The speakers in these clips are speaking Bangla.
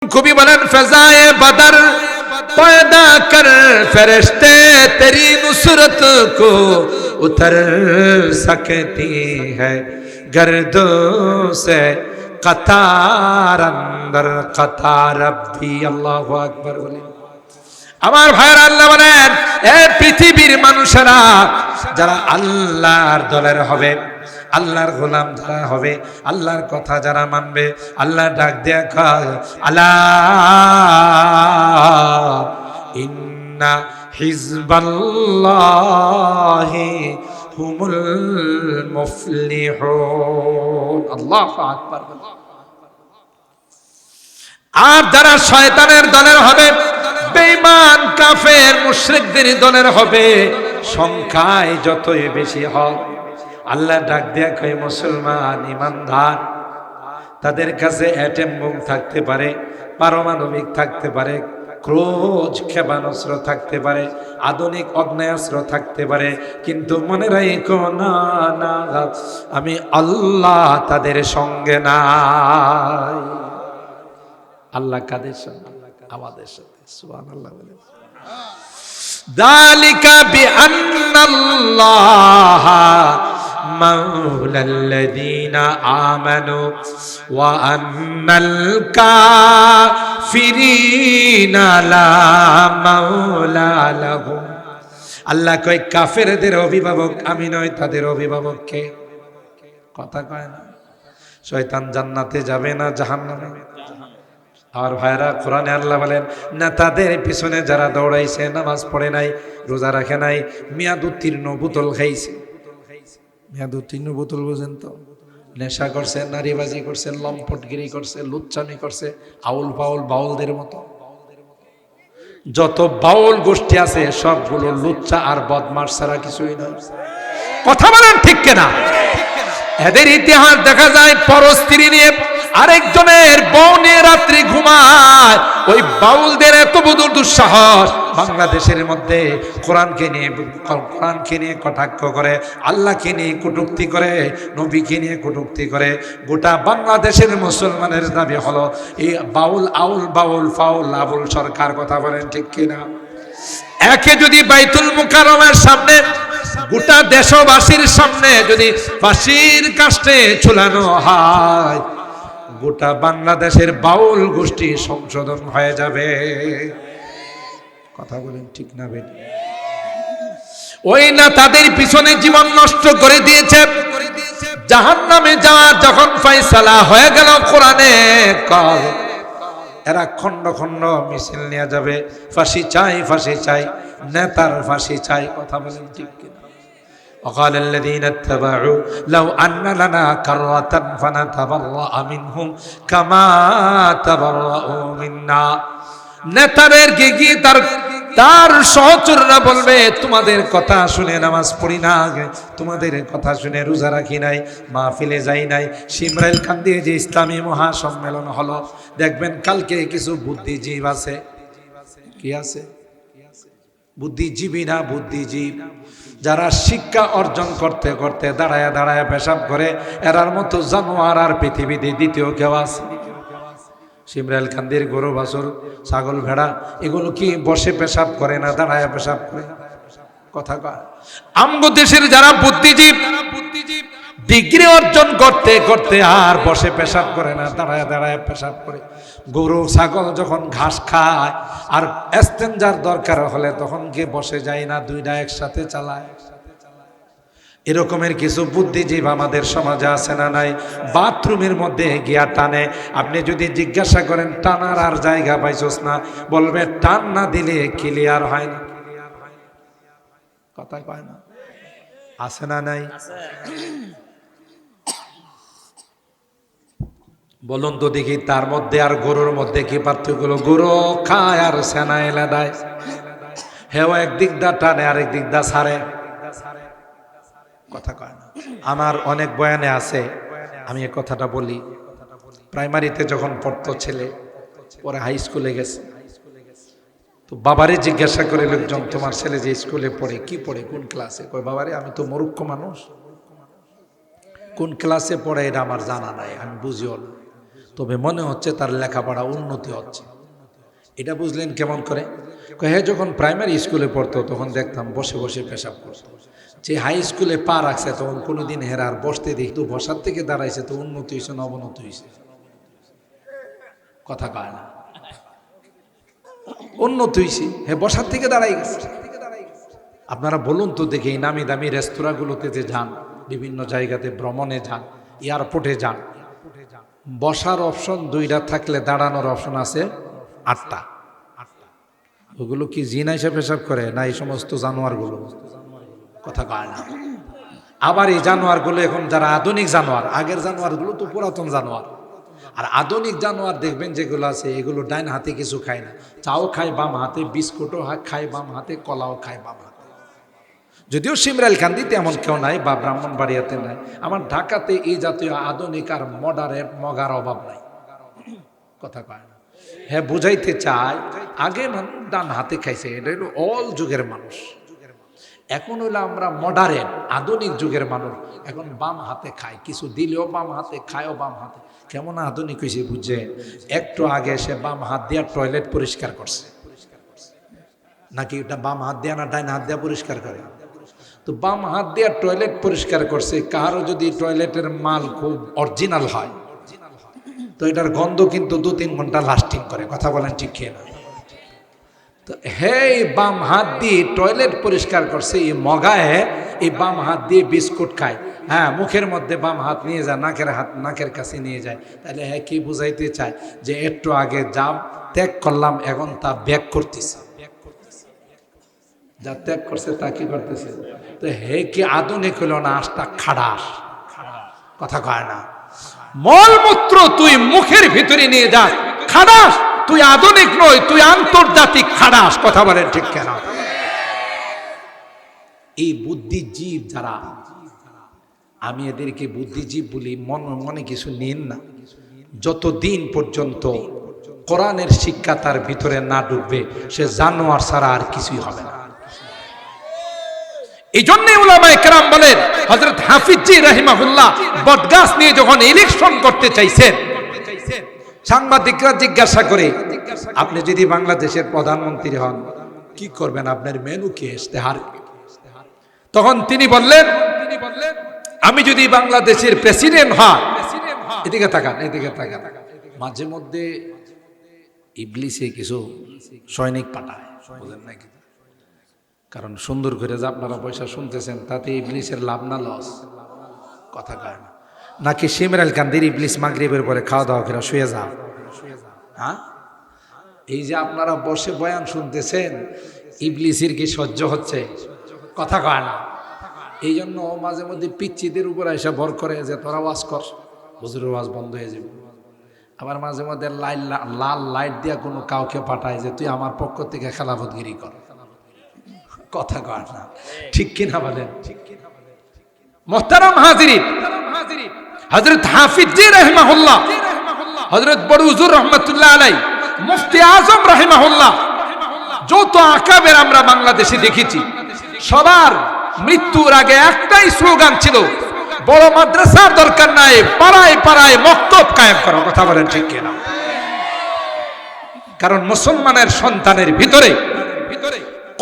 खूबी बुलंद फजाए बदर पैदा कर फरिश्ते तेरी नुसरत को उतर सकती है गर्दों से कतार अंदर कतार रब्बी अल्लाहु अकबर बोले আমার ভাইরা আল্লাহ বলেন এই পৃথিবীর মানুষেরা যারা আল্লাহর দলের হবে আল্লাহর গোলাম যারা হবে আল্লাহর কথা যারা মানবে আল্লাহ ডাক দেয়া কয় আলা ইন্না হিজবাল্লাহি হুমুল মুফলিহুন আল্লাহু আকবার আর যারা শয়তানের দলের হবে বেঈমান কাফের মুশরিকদের দলের হবে সংখ্যায় যতই বেশি হোক আল্লাহ ডাক দেয়া কয় মুসলমান ঈমানদার তাদের কাছে অ্যাটম বোম থাকতে পারে পারমাণবিক থাকতে পারে ক্রোজ ক্ষেপণাস্ত্র থাকতে পারে আধুনিক অগ্নেয়াস্ত্র থাকতে পারে কিন্তু মনে রাখো না না আমি আল্লাহ তাদের সঙ্গে নাই আল্লাহ কাদের সঙ্গে আমাদের সাথে সুবহানাল্লাহ বলে যালিকা বিআন্নাল্লাহ মাওলাল্লাযীনা আমানু ওয়া আন্নাল কাফিরিনা লা মাওলা লাহুম আল্লাহ কয় কাফেরদের অভিভাবক আমি নয় তাদের অভিভাবক কে কথা কয় না শয়তান জান্নাতে যাবে না জাহান্নামে আর ভাইরা কোরআনে আল্লাহ বলেন না তাদের পিছনে যারা দৌড়াইছে নামাজ পড়ে নাই রোজা রাখে নাই মেয়াদ উত্তীর্ণ বোতল খাইছে মেয়াদ উত্তীর্ণ বোতল বুঝেন তো নেশা করছে নারীবাজি করছে লম্পটগিরি করছে লুচ্চামি করছে আউল বাউল বাউলদের মতো যত বাউল গোষ্ঠী আছে সবগুলো লুচ্চা আর বদমাশ ছাড়া কিছুই নয় কথা বলেন ঠিক কিনা এদের ইতিহাস দেখা যায় পরস্ত্রী নিয়ে আরেকজনের বউ নিয়ে রাত্রি ঘুমায় ওই বাউলদের এত বড় দুঃসাহস বাংলাদেশের মধ্যে কোরআনকে নিয়ে কটাক্ষ করে আল্লাহকে নিয়ে কটূক্তি করে নবীকে নিয়ে কটূক্তি করে গোটা বাংলাদেশের মুসলমানের দাবি হলো এই বাউল আউল বাউল ফাউল আবুল সরকার কথা বলেন ঠিক কিনা একে যদি বাইতুল মুকাররমের সামনে গোটা দেশবাসীর সামনে যদি ফাঁসির কাস্টে ঝুলানো হয় গোটা বাংলাদেশের বাউল গোষ্ঠী সংশোধন হয়ে যাবে কথা বলেন ঠিক না বেটি ওই না তাদের পিছনে জীবন নষ্ট করে দিয়েছে জাহান্নামে যাওয়ার যখন ফয়সালা হয়ে গেল কোরআনে কল এরা খন্ড খন্ড মিছিল নিয়ে যাবে ফাঁসি চাই নেতার ফাঁসি চাই কথা বলেন ঠিক কিনা وقال الذين اتبعوا لو أن لنا كرة فنتبرأ منهم كما تبرأوا منا নেতাদের গিয়ে তার সহচররা বলবে তোমাদের কথা শুনে নামাজ পড়ি না তোমাদের কথা শুনে রোজা রাখি নাই মাহফিলে যাই নাই শিমরাইল কান্দি যে ইসলামী মহাসম্মেলন হলো দেখবেন কালকে কিছু বুদ্ধিজীব আছে কি আছে বুদ্ধিজীবী না বুদ্ধিজীব যারা শিক্ষা অর্জন করতে করতে দাঁড়ায় পেশাব করে এরার মতো জানোয়ার আর পৃথিবীতে দ্বিতীয় কেউ আছে শিমরাইল কান্দির গরু বাছুর ছাগল ভেড়া এগুলো কি বসে পেশাব করে না দাঁড়ায় পেশাব করে কথা কয় আমগো দেশের যারা বুদ্ধিজীব ডিগ্রি অর্জন করতে করতে আর বসে পেশাব করে না দাঁড়ায় পেশাব করে গরু ছাগল যখন ঘাস খায় আর এস্তেঞ্জার দরকার হলে তখন কি বসে যায় না দুইটা একসাথে চালায় এরকমের কিছু বুদ্ধিজীব আমাদের সমাজে আছে না নাই বাথরুমের মধ্যে গিয়া টানে আপনি যদি জিজ্ঞাসা করেন টানার আর জায়গা পাইছস না বলবে টান না দিলে ক্লিয়ার হয় না কথা কয় না আছে না নাই বলুন তো দেখি তার মধ্যে আর গরুর মধ্যে কি পার্থক্য হলো গরু খায় আর সেনা এলা দেয় হেও একদিক দা টানে আরেক দিক দা ছাড়ে কথা কয় না আমার অনেক বয়ানে আছে আমি এই কথাটা বলি প্রাইমারিতে যখন পড়তো ছেলে পরে হাই স্কুলে গেছে তো বাবারে জিজ্ঞাসা করে লোকজন তোমার ছেলে যে স্কুলে পড়ে কি পড়ে কোন ক্লাসে কয় বাবারে আমি তো মূর্খ মানুষ কোন ক্লাসে পড়ে এটা আমার জানা নাই আমি বুঝিও না তবে মনে হচ্ছে তার লেখাপড়া উন্নতি হচ্ছে। এটা বুঝলেন কেমন করে? হ্যাঁ, যখন প্রাইমারি স্কুলে পড়তো তখন দেখতাম বসে বসে পেশাব করতো। যে হাই স্কুলে পা রাখছে তখন কোনোদিন হেরার বসতে দেখতো, বসার থেকে দাঁড়াইছে তো উন্নতি হয়েছে না অবনতি হয়েছে? কথা কয় না। উন্নতি হয়েছে, হ্যাঁ, বসার থেকে দাঁড়াই গেছে। আপনারা বলুন তো দেখি, এই নামি দামি রেস্তোরাঁগুলোতে যে যান, বিভিন্ন জায়গাতে ভ্রমণে যান, এয়ারপোর্টে যান, বসার অপশন 2টা থাকলে দাঁড়ানোর অপশন আছে 8টা। ওগুলো কি জিন হিসেবে পেশাব করে না এই সমস্ত জানোয়ারগুলো? কথা কয় না। আবার এই জানোয়ারগুলো এখন যারা আধুনিক জানোয়ার, আগের জানোয়ারগুলো তো পুরাতন জানোয়ার, আর আধুনিক জানোয়ার দেখবেন যেগুলো আছে এগুলো ডাইন হাতে কিছু খায় না, চাও খায় বাম হাতে, বিস্কুটও খায় বাম হাতে, কলাও খায় বাম হাতে। যদিও সিমরাইল কান্দিতে এমন কেউ নাই বা ব্রাহ্মণবাড়িয়াতে নাই, আমার ঢাকাতে এই জাতীয় আধুনিক আর মডার্নের মগার অভাব নাই। কথা কয় না। হ্যাঁ, বুঝাইতে চাই আগে মানুষ ডান হাতে খাইছে, এটা হলো অল যুগের মানুষ। এখন হইলো আমরা মডার্ন আধুনিক যুগের মানুষ, এখন বাম হাতে খায়, কিছু দিলেও বাম হাতে, খায়ও বাম হাতে। কেমন আধুনিক হয়েছে বুঝছে? একটু আগে সে বাম হাত দিয়ে টয়লেট পরিষ্কার করছে, নাকি এটা বাম হাত দিয়ে না ডাইন হাত দিয়ে পরিষ্কার করে? তো বাম হাত দিয়ে টয়লেট পরিষ্কার করছে। কারো যদি টয়লেটের মাল খুব অরিজিনাল হয় তো এটার গন্ধ কিন্তু 2-3 ঘন্টা লাস্টিং করে। কথা বলেন ঠিক কিনা? তো এই বাম হাত দিয়ে টয়লেট পরিষ্কার করছে, এই মগায় এই বাম হাত দিয়ে বিস্কুট খায়। হ্যাঁ, মুখের মধ্যে বাম হাত নিয়ে যায়, নাকের কাছে নিয়ে যায়। তাহলে হ্যাঁ, কি বুঝাইতে চায়? যে একটু আগে যা ত্যাগ করলাম এখন তা ব্যাক করতেছে। যা ত্যাগ করছে তা কি করতেছে? তো হে কি আধুনিক হলো না? আস্তা খাড়াস। কথা কয় না। মলমূত্র তুই মুখের ভিতরে নিয়ে যাস, খাড়াস। তুই আধুনিক নয়, তুই আন্তর্জাতিক খাড়াস। কথা বলেন ঠিক কেন? এই বুদ্ধিজীব যারা, আমি এদেরকে বুদ্ধিজীব বলি, মনে কিছু নিন না। যতদিন পর্যন্ত কোরআনের শিক্ষা তার ভিতরে না ঢুকবে সে জানোয়ার ছাড়া আর কিছুই হবে না। এই জন্যই উলামায়ে কেরাম বলেন, হযরত হাফিজজি রাহিমাহুল্লাহ বটগাছ নিয়ে যখন ইলেকশন করতে চাইছেন, সাংবাদিকরা জিজ্ঞাসা করে, আপনি যদি বাংলাদেশের প্রধানমন্ত্রী হন কি করবেন, আপনার মেনু কি, ইশতেহার? তখন তিনি বললেন, আমি যদি বাংলাদেশের প্রেসিডেন্ট হই, এদিকে তাকান, এদিকে তাকান, মাঝে মধ্যে ইবলিসে কিছু সৈনিক পাঠায়, বুঝেন নাকি? কারণ সুন্দর করে যে আপনারা পয়সা শুনতেছেন তাতে ইবলিসের লাভ না লস? কথা কয় না। নাকি সিমরাইল কান্দির ইবলিস মাগরিবের পরে খাওয়া দাওয়া করে শুয়ে যাও? হ্যাঁ, এই যে আপনারা বসে বয়ান শুনতেছেন, ইবলিসের কি সহ্য হচ্ছে? কথা কয় না। এই জন্য মাঝে মধ্যে পিচ্চিদের উপর এসে ভর করে যে তোরা ওয়াজ কর, হুজুরের ওয়াজ বন্ধ হয়ে যাবে। আবার মাঝে মধ্যে লাল লাইট দিয়া কোনো কাউকে পাঠায় যে তুই আমার পক্ষ থেকে খেলাফতগিরি কর। কথা কয় না, ঠিক কিনা বলেন? মুহতারাম হাজিরিন, হযরত হাফিজজি রাহিমাহুল্লাহ, হযরত বড় হুজুর রাহমাতুল্লাহ আলাইহি, মুফতি আজম রাহিমাহুল্লাহ, যত আকাবের আমরা বাংলাদেশে দেখেছি সবার মৃত্যুর আগে একটাই স্লোগান ছিল, বড় মাদ্রাসার দরকার নাই, পাড়ায় পাড়ায় মক্তব কায়েম করো। কথা বলেন ঠিক কিনা? কারণ মুসলমানের সন্তানের ভিতরে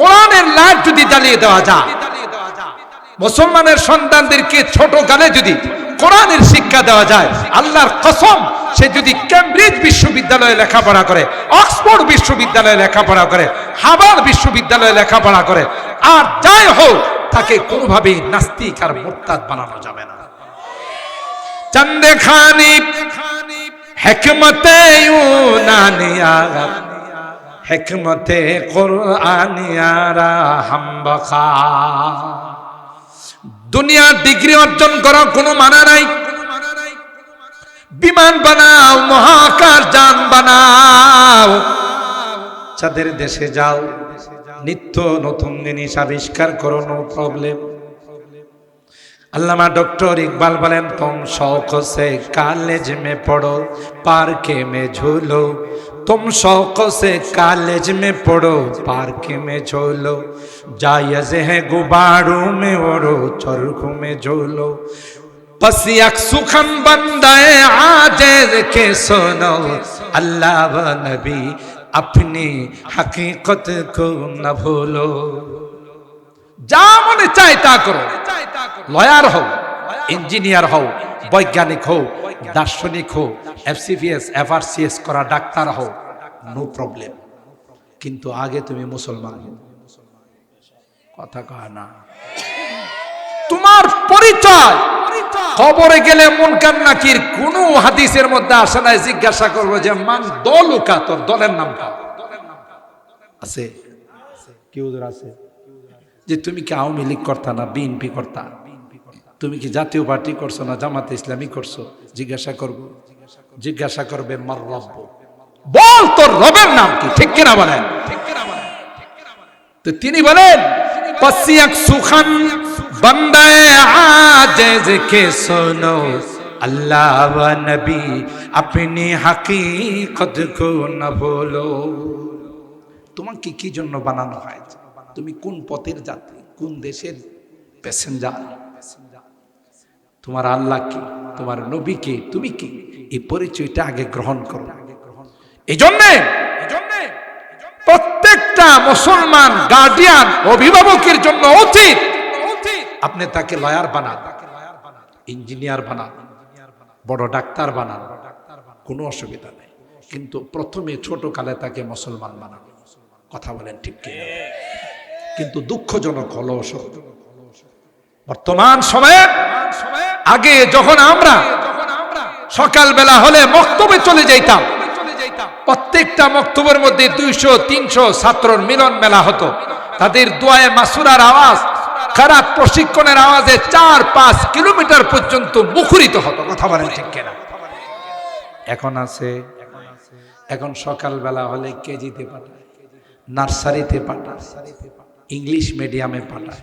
কোরআনের লাইট যদি জ্বালিয়ে দেওয়া যায়, মুসলমানের সন্তানদেরকে ছোট কালে যদি কোরআনের শিক্ষা দেওয়া যায়, আল্লাহর কসম, সে যদি কেমব্রিজ বিশ্ববিদ্যালয়ে লেখাপড়া করে, অক্সফোর্ড বিশ্ববিদ্যালয়ে লেখাপড়া করে, হার্ভার্ড বিশ্ববিদ্যালয়ে লেখাপড়া করে, আর যাই হোক, তাকে কোনোভাবেই নাস্তিক আর মুরতাদ বানানো যাবে না। চন্দে খানি হিকমতে ইউনানিয়া, হিকমতে কুরআনিয়ারা হামবখা। দুনিয়া ডিগ্রি অর্জন করা কোনো মানা নাই। বিমান বানাও, মহাকাশ যান বানাও, চাঁদের দেশে যাও, নিত্য নতুন জিনিস আবিষ্কার করো, নো প্রবলেম। আল্লামা ডক্টর ইকবাল বলেন, তুম শौक से कॉलेज में पढ़ो, पार्क में झूलो, तुम शौक से कॉलेज में पढ़ो, पार्क में झूलो, जायज़ है गुब्बारों में उड़ो, चरखों में झूलो। बस एक सुखन बंदाए आजिज़ के सुनो अल्लाह व नबी अपनी हकीकत को न भूलो। যা মনে চায় তা করো, লয়ার হও, ইঞ্জিনিয়ার হও, বৈজ্ঞানিক হও, দার্শনিক হও, এফসিপিএস এফআরসিএস করা ডাক্তার হও, নো প্রবলেম, কিন্তু আগে তুমি মুসলমান হও। কথা কয় না। তোমার পরিচয় কবরে গেলে মুনকার নাকির কোন হাদিসের মধ্যে আসে না জিজ্ঞাসা করবো যে মান দলুকা, তোর দলের নামটা আছে কি? ওদের আছে যে তুমি কি আওয়ামী লীগ করতা না বিএনপি করতা, তুমি কি জাতীয় পার্টি করছো না জামাতে ইসলামী করছো, জিজ্ঞাসা করব। জিজ্ঞাসা করবে মার রব্ব, বল তোর রবের নাম কি, ঠিক কিনা বলেন? তো তিনি বলেন পসিয়াক সুখান বন্দায়ে আজিজ কে সুনো अल्लाह व नबी अपनी हकीकत को न भूलो। তোমাকে কি জন্য বানানো হয়েছে? তুমি কোন পথের যাত্রী, কোন দেশের প্যাসেঞ্জার? তোমার আল্লাহ কি, তোমার নবী কে, তুমি কি, এই পরিচয়টা আগে গ্রহণ করো। এই জন্য প্রত্যেকটা মুসলমান গার্ডিয়ান অভিভাবকের জন্য উচিত আপনি তাকে লয়ার বানান, ইঞ্জিনিয়ার বানান, বড় ডাক্তার বানান, কোনো অসুবিধা নেই, কিন্তু প্রথমে ছোট কালে তাকে মুসলমান বানান। কথা বলেন ঠিক কিনা? কিন্তু দুঃখজনক হলো বর্তমান সময়ে, আগে যখন আমরা সকালবেলা হলে মক্তবে চলে যাইতাম, প্রত্যেকটা মক্তবের মধ্যে 200-300 ছাত্রর মিলন মেলা হতো। তাদের দোয়ায়ে মাসুরার আওয়াজ, খারাপ প্রশিক্ষণের আওয়াজে 4-5 কিলোমিটার পর্যন্ত মুখরিত হতো। কথা বলেন ঠিক কিনা? এখন আছে, এখন সকালবেলা হলে কেজিতে পাঠায়, নার্সারিতে পাঠায়, ইংলিশ মিডিয়ামে পাঠায়,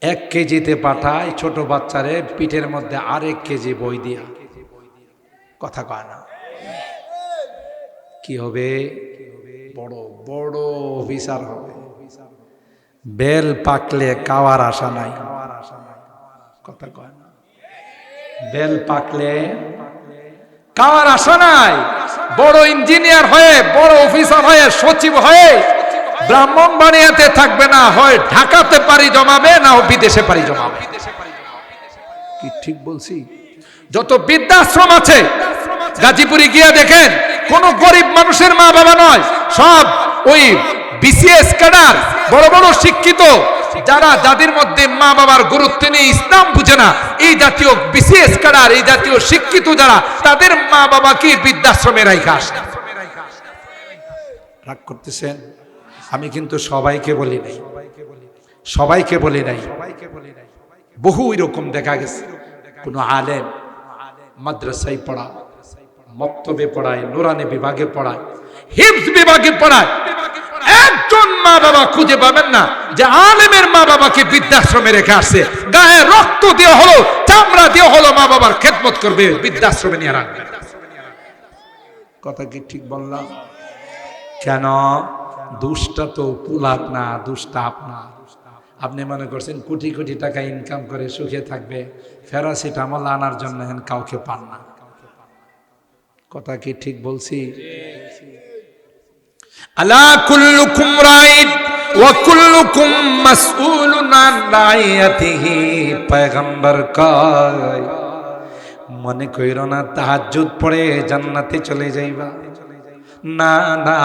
1 কেজিতে পাঠায় ছোট বাচ্চারে পিঠের মধ্যে আরেক কেজি বই দিয়া। কথা কয় না? কি হবে? বড় বড় অফিসার হবে। বেল পাকলে কাওয়ার আশা নাই। কথা কয় না? বেল পাকলে কাওয়ার আশা নাই। বড় ইঞ্জিনিয়ার হয়ে, বড় অফিসার হয়ে, সচিব হয়ে ব্রাহ্মণবাড়িয়াতে থাকবে না, হয় ঢাকাতে পাড়ি জমাবে, না বিদেশে পাড়ি জমাবে। কি ঠিক বলছি? যত বৃদ্ধাশ্রম আছে গাজীপুরে গিয়ে দেখেন, কোন গরিব মানুষের মা বাবা নয়, সব ওই বিসিএস ক্যাডার, বড় বড় শিক্ষিত যারা, যাদের মধ্যে মা বাবার গুরুত্ব নেই, ইসলাম বুঝে না, এই জাতীয় বিসিএস ক্যাডার, এই জাতীয় শিক্ষিত যারা, তাদের মা বাবাকে বৃদ্ধাশ্রমে রাখা আসে। রাগ করতেছেন? আমি কিন্তু সবাইকে বলি নাই, সবাইকে বলি নাই, বহু এরকম দেখা গেছে। কোন আলেম মাদ্রাসায় পড়ায়, মক্তবে পড়ায়, নুরানি বিভাগে পড়ায়, হিফজ বিভাগে পড়ায়, একজন মা বাবা খুঁজে পাবেন না যে আলেমের মা বাবাকে বৃদ্ধাশ্রমে রেখে আসছে। গায়ে রক্ত দেওয়া হলো, চামড়া দেওয়া হলো, মা বাবার খেদমত করবে, বৃদ্ধাশ্রমে নিয়ে রাখবে। কথা কি ঠিক বললাম? কেন? দুষ্টা তো পুলাপ না, দুষ্টা আপনার। আপনি মনে করছেন কোটি কোটি টাকা ইনকাম করে সুখে থাকবে, প্যারাসিটামল আনার জন্য কাউকে পান না। কথা কি ঠিক বলছি? আলা কুল্লুকুম রাইন ওয়া কুল্লুকুম মাসউলুন আন রাইয়াতিহি। পয়গম্বর কয়, মনে কইরো না তাহাজ্জুদ পড়ে জান্নাতে চলে যাইবা। না না,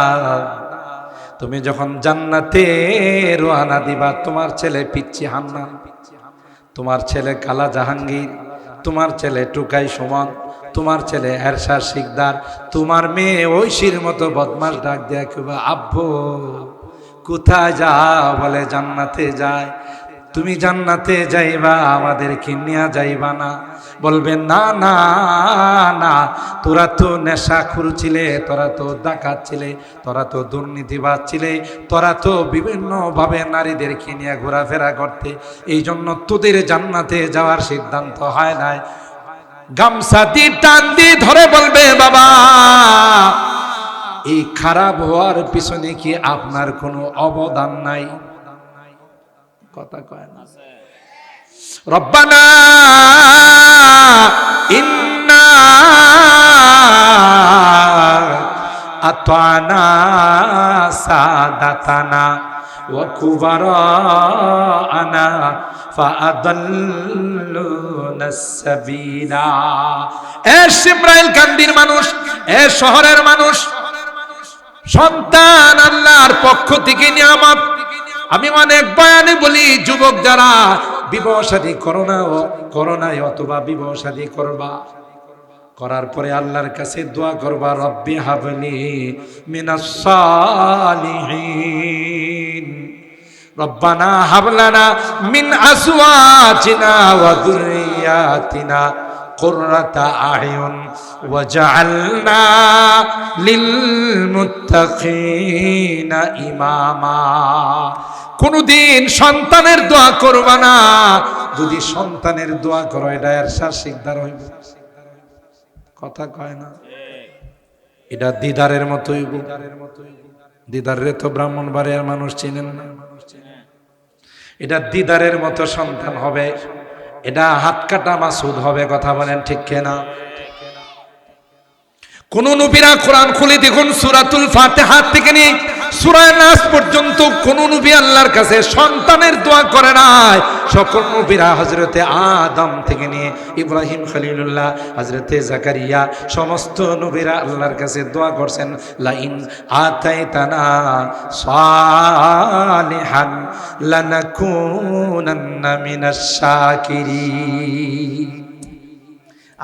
তুমি যখন জান্নাতে রওনা দিবা, তোমার ছেলে পিচ্চি হান্নান, তোমার ছেলে কালা জাহাঙ্গীর, তোমার ছেলে টুকাই সুমন, তোমার ছেলে এরশাদ শিকদার, তোমার মেয়ে ঐশীর মতো বদমাস ডাক দেয়া কিবা, আব্বু কোথায় যাও? বলে জান্নাতে যায়। তুমি জান্নাতে যাইবা, আমাদের কিনিয়া যাইবা না? বলবে না না না, তোরা তো নেশাখোর ছিলে, তোরা তো ডাকাত ছিলে, তোরা তো দুর্নীতিবাজ ছিলে, তোরা তো বিভিন্ন ভাবে নারীদের কিনিয়া ঘোরাফেরা করতে, এই জন্য তোদের জান্নাতে যাওয়ার সিদ্ধান্ত হয় নাই। গামছা দিয়ে টান দিয়ে ধরে বলবে, বাবা এই খারাপ হওয়ার পিছনে কি আপনার কোনো অবদান নাই? কথা কয় না? রব্বানা ইন্না আতানা সাদাতানা ওয়া কুবারানা ফাআদাল্লুনা সাবিলা। এ সিমরাইল কান্দির মানুষ, এ শহরের মানুষ, সন্তান আল্লাহর পক্ষ থেকে নিয়ামত। আমি অনেক বয়ানে বলি, যুবক যারা বিবাহ শাদী করো না অথবা বিবাহ শাদী করবা, করার পরে আল্লাহর কাছে দোয়া করবা, রব্বি হাবলি মিনাস সালিহিন, রব্বানা হাবলানা মিন আজওয়াজিনা ওয়া যুররিয়াতিনা কুররাতা আয়ুন ওয়াজআলনা লিল মুত্তাকিনা ইমামা। কোনদিন সন্তানের দোয়া করবা না, যদি সন্তানের দোয়া করো এটা এর শিকদার হইব। কথা কয় না, এটা দিদারের মতোই। দিদারে তো ব্রাহ্মণবাড়িয়ার মানুষ চিনেন না, এটা দিদারের মতো সন্তান হবে, এটা হাত কাটা মাসুদ হবে। কথা বলেন ঠিক কিনা? কোন নবীরা কোরআন খুলে দেখুন, সূরাতুল ফাতিহা থেকে নিয়ে সূরা নাস পর্যন্ত কোন নবী আল্লাহর কাছে সন্তানের দোয়া করে নাই। সকল নবীরা হযরতে আদম থেকে নিয়ে ইব্রাহিম খলিলুল্লাহ, হযরতে জাকারিয়া, সমস্ত নবীরা আল্লাহর কাছে দোয়া করছেন, লাইন আতাইতানা সালিহান লানাকুনান্না মিনাশ শাকিরিন।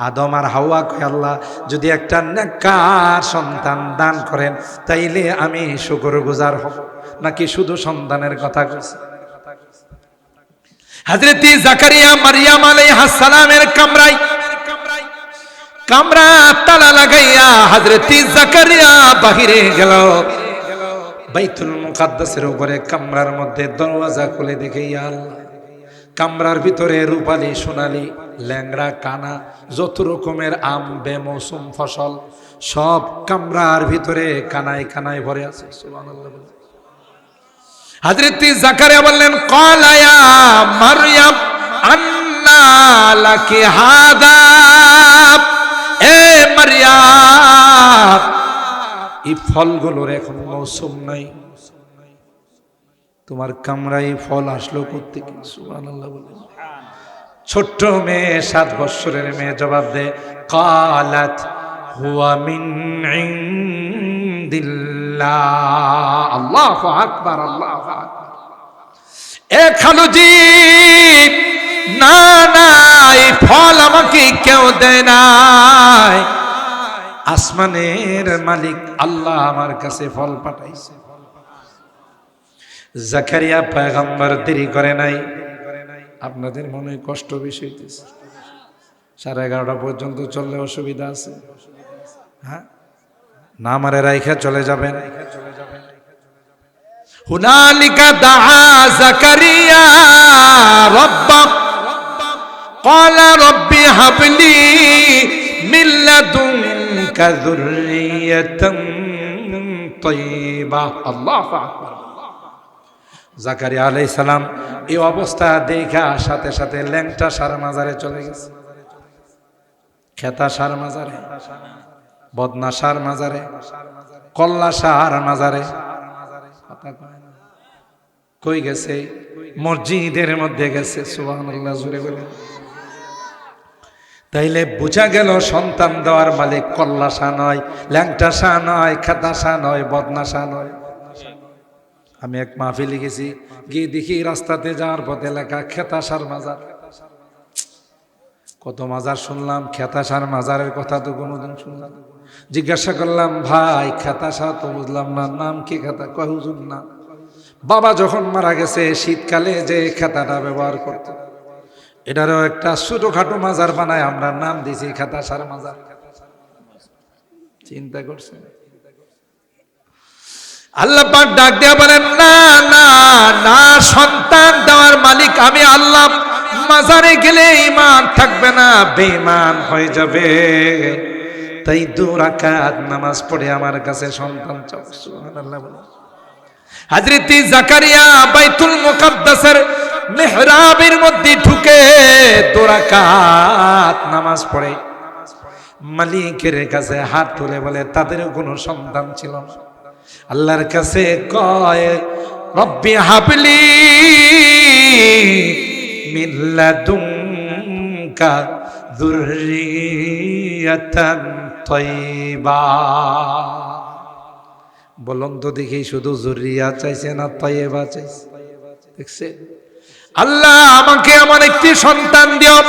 আদম আর হাওয়া কয়, আল্লাহ যদি একটা নেককার সন্তান দান করেন তাইলে আমি শুকরগুজার হব। নাকি শুধু সন্তানের কথা কইছে? হযরত জাকারিয়া মারইয়াম আলাইহিস সালামের কামরা তালা লাগাইয়া হযরত জাকারিয়া বাহিরে গেল। বাইতুল মুকাদ্দাসের উপরে কামরার মধ্যে দরওয়াজা খুলে দেখে, ইয়া আল্লাহ, কামরার ভিতরে রূপালী সোনালী ল্যাংড়া কানা যত রকমের আম বেমৌসুম ফসল সব কামরার ভিতরে কানায় কানায় ভরে আছে। সুবহানাল্লাহ। হযরত জাকারিয়া বললেন, ক্বালা ইয়া মারইয়াম আন্না লাকি হাদা। এ মারইয়াম, এই ফলগুলোর এখন মৌসুম নাই, তোমার কামরায় ফল আসলো কোত্থেকে? সুবহানাল্লাহ বলে। ছোট্ট মেয়ে, 7 বছরের মেয়ে জবাব দেয়, ক্বালাত হুয়া মিন ইনদিল্লাহ। আল্লাহু আকবার, আল্লাহু আকবার। এ খালুজি, না না, এই ফল আমাকে কেউ দেয় নাই, আসমানের মালিক আল্লাহ আমার কাছে ফল পাঠাইছে। জাকারিয়া পয়গম্বর দেরি করে নাই। আপনাদের মনে কষ্ট বেশি হইতেছে, 11:30 পর্যন্ত চললে অসুবিধা আছে? হ্যাঁ, না মারে রাইখা চলে যাবেন। হুনালিকা দাআ জাকারিয়া রাব্বা ক্বালা রব্বি হাবলি মিন লাদুনকা যুররিয়াতান তাইয়্যিবা। আল্লাহু আকবার। জাকারিয়া আলাইহিস সালাম এই অবস্থা দেখা সাথে সাথে ল্যাংটা সার মাজারে চলে গেছে। খেতা সার মাজারে, বদনা সার মাজারে, কল্লা সার মাজারে। কই গেছে? মসজিদের মধ্যে গেছে। সুবহানাল্লাহ, জোরে বলে। তাইলে বোঝা গেল সন্তান দেওয়ার মালিক কল্লা শাহ নয়, ল্যাংটা শাহ নয়, খেতা শাহ নয়, বদনা শাহ নয়। আমি এক মাহফিলে গেছি, গিয়ে দেখি রাস্তাতে যাওয়ার পথে লেখা খেতাসার মাজার। কত মাজার শুনলাম, খেতাসার মাজারের কথা তো কোনোদিন শুনলাম। জিজ্ঞাসা করলাম, ভাই খেতাসা তো বুঝলাম না, নাম কি খেতা? কয় হুজুর না, বাবা যখন মারা গেছে শীতকালে যে খেতাটা ব্যবহার করত, এটারও একটা ছোটখাটো মাজার বানায় আমরা নাম দিয়েছি খেতাসার মাজার। চিন্তা করছেন? আল্লাহ পাক ডাক দিয়া বলেন, না না না, সন্তান দেওয়ার মালিক আমি আল্লাহ। মাজারে গেলে ঈমান থাকবে না, বেঈমান হয়ে যাবে। তাই 2 রাকাত নামাজ পড়ে আমার কাছে সন্তান চাও। সুবহানাল্লাহ বলে। হযরত জাকারিয়া বাইতুল মুকাদ্দাসের মেহরাবের মধ্যে ঢুকে 2 রাকাত নামাজ পড়ে মালিকের কাছে হাত তুলে বলে তাদেরও কোনো সন্তান ছিল না। আল্লাহর কাছে কয় রব্বি হাবলি মিন লাদুনকা যুররিয়াতান তাইয়্যিবা। বলুন তো দেখি শুধু যুররিয়া চাইছে না তাইয়্যিবা চাইছে? দেখছে আল্লাহ আমাকে এমন একটি সন্তান দিও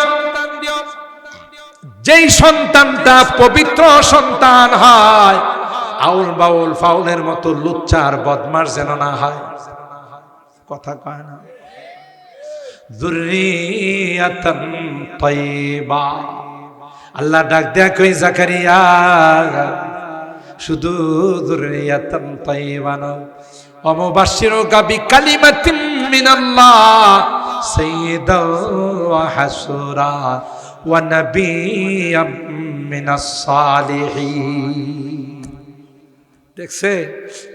যেই সন্তানটা পবিত্র সন্তান হয়, আউল বাউল ফাউলের মতো লুচ্চার বদমাশ যেন না হয়। কথা কয় না? যুররিয়াতান তাইয়্যিবা। আল্লাহ ডাক দেয়া কই জাকারিয়া শুধু যুররিয়াতান তাইয়্যিবা না, ওয়া মুবাশশিরুকা বিকালিমাতিন মিনাল্লাহ সাইয়্যিদান ওয়া হাসুরা ওয়া নাবিয়্যাম মিনাস সালিহিন। দেখছে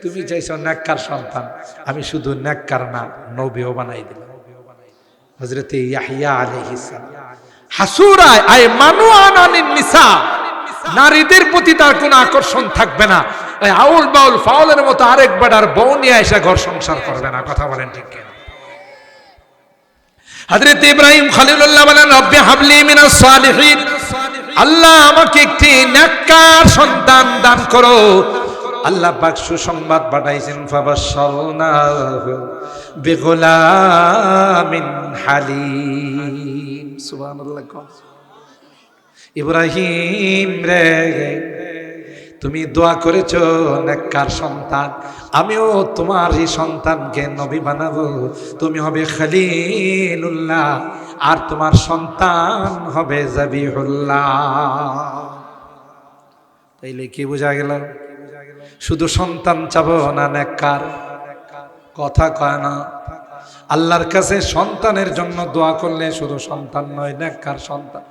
তুমি চাইছো নেককার সন্তান, আমি শুধু নেককার না নবীও বানাই দিলাম। হযরত ইয়াহইয়া আলাইহিস সালাম হাসুরা আই মানুআন আনিন নিসা, নারীদের প্রতি তার কোনো আকর্ষণ থাকবে না। এই আউল বাউল ফাউলের মতো আরেক বেটার বউ নিয়ে এসে ঘর সংসার করবে না। কথা বলেন ঠিক কিনা? হযরত ইব্রাহিম খলিলুল্লাহ বলেন রব্বি হাবলি মিনাস সালিহিন, আল্লাহ আমাকে একটি নেককার সন্তান দান করো। আল্লাহ পাক সুসংবাদ পাঠাইছেন ফাবাশশারনাহু বিগুলামিন হালিম। সুবহানাল্লাহ। ইব্রাহিম রে তুমি দোয়া করেছো নেককার সন্তান, আমিও তোমার এই সন্তানকে নবী বানাবো। তুমি হবে খলিলুল্লাহ আর তোমার সন্তান হবে জাবিহুল্লাহ। তাইলে কি বোঝা গেল? শুধু সন্তান চাবো না নেককার? কথা কয় না? আল্লাহর কাছে সন্তানের জন্য দোয়া করলে শুধু সন্তান নয়, নেককার সন্তান।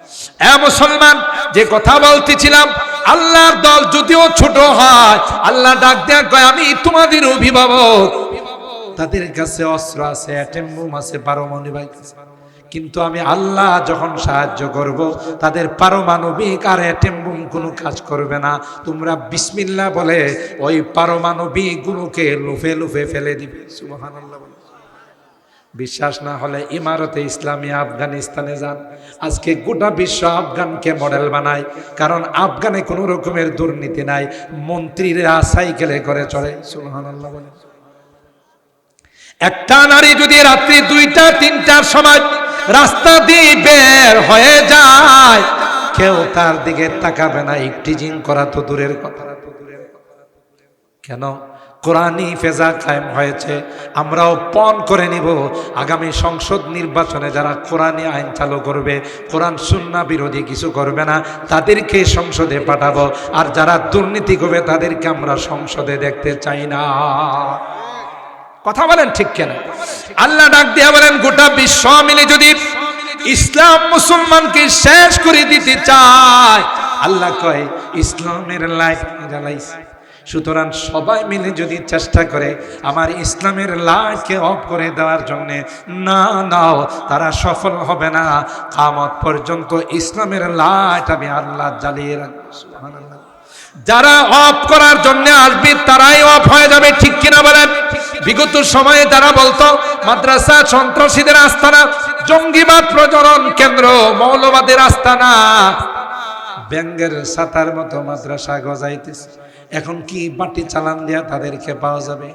এ মুসলমান, যে কথা বলতেছিলাম, আল্লাহর দল যদিও ছোট হয়, আল্লাহ ডাক দেয়া কয় আমি তোমাদের অভিভাবক। তাদের কাছে অস্ত্র আছে, অ্যাটম বোম আছে, পারমাণবিক আছে, কিন্তু আমি আল্লাহ যখন সাহায্য করব তাদের পারমাণবিক আর অ্যাটম বোম কোনো কাজ করবে না। তোমরা বিসমিল্লাহ বলে ওই পারমাণবিক গুলোকে লুফে লুফে ফেলে দিবে। সুবহানাল্লাহ। বিশ্বাস না হলে ইমারতে ইসলামী আফগানিস্তানে যান, আজকে গোটা বিশ্ব আফগানকে মডেল বানায়, কারণ আফগানে কোনো রকমের দুর্নীতি নাই, মন্ত্রীরা সাইকেলে করে চলে। সুবহানাল্লাহ বলে। একটা নারী যদি রাত্রি 2টা 3টার সময় রাস্তা দিয়ে বের হয়ে যায়, কেউ তার দিকে তাকাবে না, ইফটিজিং করা তো দূরের কথা। কেন? কোরআনী ফেজা কায়েম হয়েছে। আমরাও পণ করে নিব আগামী সংসদ নির্বাচনে যারা কোরআনী আইন চালু করবে, কোরআন সুন্নাহ বিরোধী কিছু করবে না, তাদেরকে সংসদে পাঠাবো। আর যারা দুর্নীতি করবে তাদেরকে আমরা সংসদে দেখতে চাই না। কথা বলেন ঠিক কেন? আল্লাহ ডাক দিয়া বলেন গোটা বিশ্ব মিলে যদি ইসলাম মুসলমানকে শেষ করে দিতে চায়, আল্লাহ কয় ইসলামের লাইট জ্বালাইছে। সুতরাং সবাই মিলে যদি চেষ্টা করে আমার ইসলামের লাইটকে অফ করে দেওয়ার জন্য, না নাও, তারা সফল হবে না। কিয়ামত পর্যন্ত ইসলামের লাইট আমি আল্লাহ জ্বালিয়ে রাখবো। সুবহানাল্লাহ। যারা অফ করার জন্য আসবে তারাই অফ হয়ে যাবে। ঠিক কিনা বলেন? বিগত সময়ে যারা বলতো মাদ্রাসা সন্ত্রাসীদের আস্তানা, জঙ্গিবাদ প্রজনন কেন্দ্র, মৌলবাদের আস্তানা, ব্যাঙ্গের ছাতার মতো মাদ্রাসা গজাইতেছে, এখন কি বাটি চালান দেয়া তাদেরকে পাওয়া যাবে?